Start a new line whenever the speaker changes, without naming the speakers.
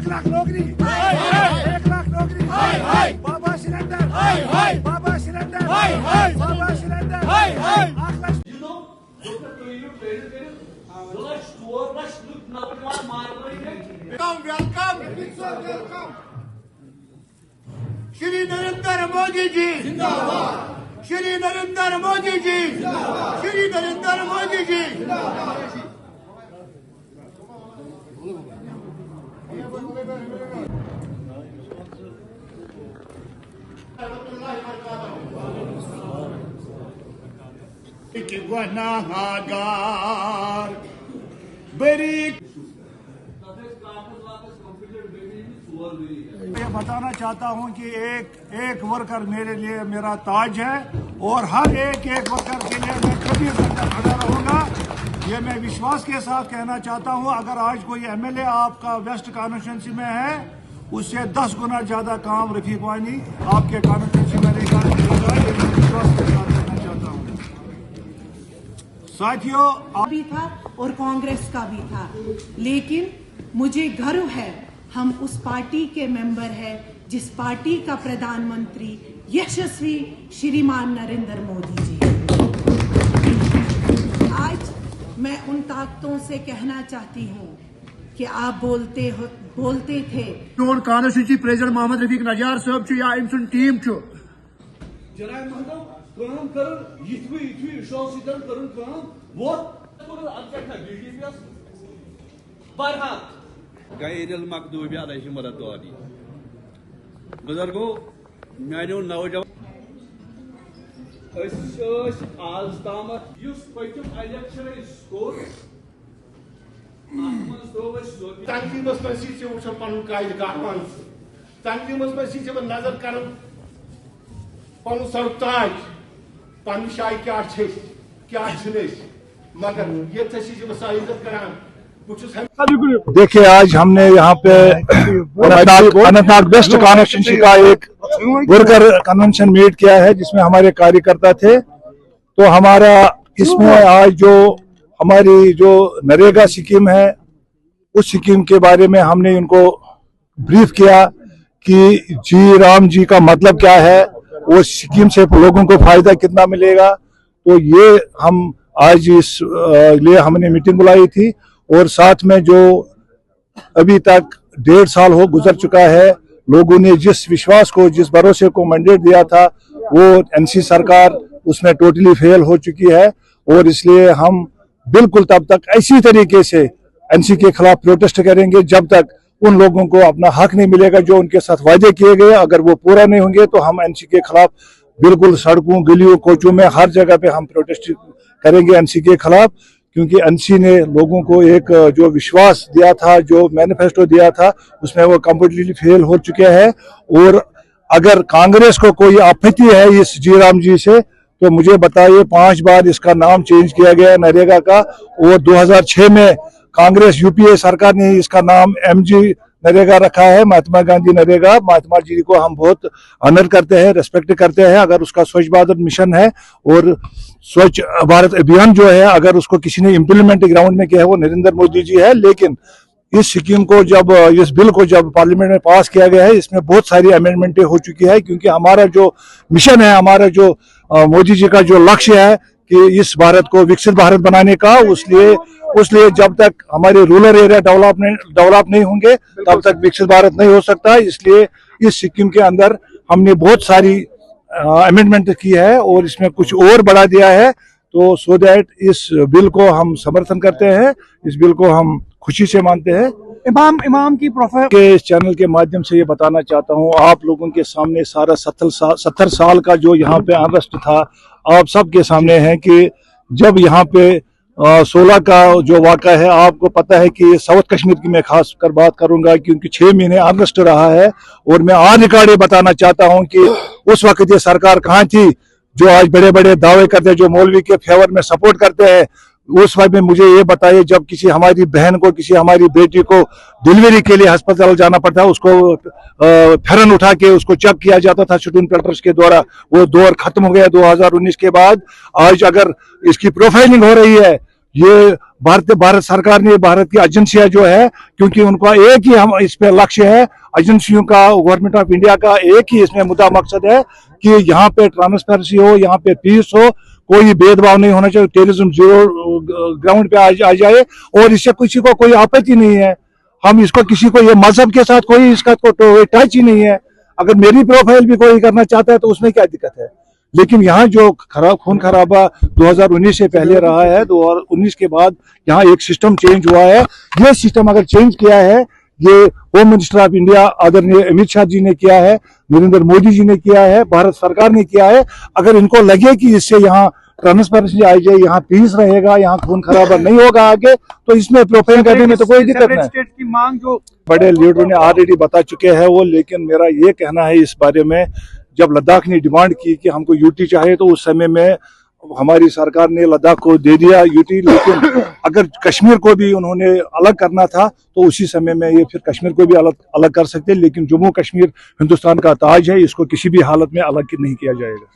लाख नौकरी, 1 लाख नौकरी, बाबा सिलेंडर, बाबा सिलेंडर, बाबा cylinder, 8 lakh. Welcome Shri Narendra Modi ji जिंदाबाद, श्री नरेंद्र मोदी जी जिंदाबाद, श्री नरेंद्र मोदी जी जिंदाबाद। गुनाहगार बरी मैं बताना चाहता हूं कि एक वर्कर मेरे लिए मेरा ताज है और हर एक वर्कर के लिए मैं कभी खड़ा रहूंगा। ये मैं विश्वास के साथ कहना चाहता हूं, अगर आज कोई एमएलए आपका वेस्ट कॉन्स्टिट्यूंसी में है, उससे 10 गुना ज्यादा काम रफीक वानी आपके कॉन्स्टिट्यूंसी में विश्वास के साथ कहना चाहता हूं। साथियों,
भी था और कांग्रेस का भी था, लेकिन मुझे गर्व है हम उस पार्टी के मेंबर हैं जिस पार्टी का प्रधानमंत्री यशस्वी श्रीमान नरेंद्र मोदी जी। आज मैं उन ताकतों से कहना चाहती हूँ कि आप बोलते थे
कॉन्स्टिट्यूंसी प्रेसिडेंट मोहम्मद रफीक नजार साहब या इन टीम
जनाब महदम काम कर विश्वास गैरिल मकदूबी अलैहि मरदवानी बुजुर्गो मानो नौजवान आज तम पतम इलेक्शन
तंजीमस मे वो पन कायद कामान तंजीमस मे नजर कर पन सरताज पन शाय क्या मगर ये इज्जत करान।
देखिए, आज हमने यहाँ पे अनंतनाग वेस्ट कॉन्स्टिट्यूंसी का एक वर्कर कन्वेंशन मीट किया है जिसमें हमारे कार्यकर्ता थे। तो हमारा इसमें आज जो हमारी जो नरेगा स्कीम है, उस स्कीम के बारे में हमने उनको ब्रीफ किया कि जी राम जी का मतलब क्या है, वो स्कीम से लोगों को फायदा कितना मिलेगा। तो ये हम आज इस लिए हमने मीटिंग बुलाई थी और साथ में जो अभी तक 1.5 साल हो गुजर चुका है, लोगों ने जिस विश्वास को, जिस भरोसे को मैंडेट दिया था, वो एनसी सरकार उसमें टोटली फेल हो चुकी है। और इसलिए हम बिल्कुल तब तक इसी तरीके से एनसी के खिलाफ प्रोटेस्ट करेंगे जब तक उन लोगों को अपना हक नहीं मिलेगा जो उनके साथ वायदे किए गए। अगर वो पूरा नहीं होंगे तो हम एनसी के खिलाफ बिल्कुल सड़कों, गलियों, कोचों में हर जगह पे हम प्रोटेस्ट करेंगे एनसी के खिलाफ, क्योंकि एनसी ने लोगों को एक जो विश्वास दिया था, जो मैनिफेस्टो दिया था, उसमें वो कम्प्लीटली फेल हो चुके हैं। और अगर कांग्रेस को कोई आपत्ति है इस जीराम जी से तो मुझे बताइए, 5 बार इसका नाम चेंज किया गया नरेगा का, और 2006 में कांग्रेस यूपीए सरकार ने इसका नाम एमजी नरेगा रखा है, महात्मा गांधी नरेगा। महात्मा जी को हम बहुत ऑनर करते हैं, रेस्पेक्ट करते हैं। अगर उसका स्वच्छ भारत मिशन है और स्वच्छ भारत अभियान जो है, अगर उसको किसी ने इम्प्लीमेंट ग्राउंड में किया है वो नरेंद्र मोदी जी है। लेकिन इस स्कीम को जब, इस बिल को जब पार्लियामेंट में पास किया गया है, इसमें बहुत सारी अमेंडमेंटें हो चुकी है, क्योंकि हमारा जो मिशन है, हमारा जो मोदी जी का जो लक्ष्य है कि इस भारत को विकसित भारत बनाने का, उसलिए जब तक हमारे रूरल एरिया डेवलप नहीं होंगे तब तक विकसित भारत नहीं हो सकता। इसलिए इस स्कीम के अंदर हमने बहुत सारी अमेंडमेंट की है और इसमें कुछ और बढ़ा दिया है। तो सो दैट इस बिल को हम समर्थन करते हैं, इस बिल को हम खुशी से मानते हैं। इमाम की प्रोफाइल के इस चैनल के माध्यम से ये बताना चाहता हूँ आप लोगों के सामने, सारा 70 साल का जो यहाँ पे अनरेस्ट था, आप सबके सामने है कि जब यहाँ पे 16 का जो वाक़ा है, आपको पता है कि साउथ कश्मीर की मैं खास कर बात करूंगा क्योंकि 6 महीने अनरेस्ट रहा है। और मैं ऑन रिकॉर्ड बताना चाहता हूं कि उस वक्त ये सरकार कहाँ थी जो आज बड़े बड़े दावे करते हैं, जो मौलवी के फेवर में सपोर्ट करते हैं। उस वक्त में मुझे ये बताइए, जब किसी हमारी बहन को, किसी हमारी बेटी को डिलीवरी के लिए अस्पताल जाना पड़ता है, उसको फेरन उठा के उसको चेक किया जाता था शूटिंग पेल्टर्स के द्वारा, वो दौर खत्म हो गया 2019 के बाद। आज अगर इसकी प्रोफाइलिंग हो रही है, ये भारत सरकार ने, भारत की एजेंसियां जो है, क्योंकि उनका एक ही हम इस पे लक्ष्य है, एजेंसियों का, गवर्नमेंट ऑफ इंडिया का एक ही इसमें मुद्दा मकसद है कि यहाँ पे ट्रांसपेरेंसी हो, यहाँ पे पीस हो, कोई भेदभाव नहीं होना चाहिए, टेररिज्म जीरो ग्राउंड पे आ जाए, और इससे किसी को कोई आपत्ति नहीं है। हम इसको किसी को, ये मजहब के साथ कोई इसका टच ही नहीं है। अगर मेरी प्रोफाइल भी कोई करना चाहता है तो उसमें क्या दिक्कत है। लेकिन यहाँ जो खून खराबा 2019 से पहले रहा है, 2019 के बाद यहाँ एक सिस्टम चेंज हुआ है। ये सिस्टम अगर चेंज किया है, ये होम मिनिस्टर ऑफ इंडिया आदरणीय अमित शाह जी ने किया है, नरेंद्र मोदी जी ने किया है, भारत सरकार ने किया है। अगर इनको लगे कि इससे यहाँ ट्रांसपेरेंसी आ जाए, यहाँ पीस रहेगा, यहाँ खून खराबा नहीं होगा आगे, तो इसमें प्रोफाइल करने में तो कोई दिक्कत नहीं।
स्टेट की मांग जो
बड़े लीडरों ने ऑलरेडी बता चुके हैं वो, लेकिन मेरा ये कहना है इस बारे में, जब लद्दाख ने डिमांड की कि हमको यूटी चाहिए, तो उस समय में हमारी सरकार ने लद्दाख को दे दिया यूटी। लेकिन अगर कश्मीर को भी उन्होंने अलग करना था तो उसी समय में ये फिर कश्मीर को भी अलग कर सकते, लेकिन जम्मू कश्मीर हिंदुस्तान का ताज है, इसको किसी भी हालत में अलग नहीं किया जाएगा।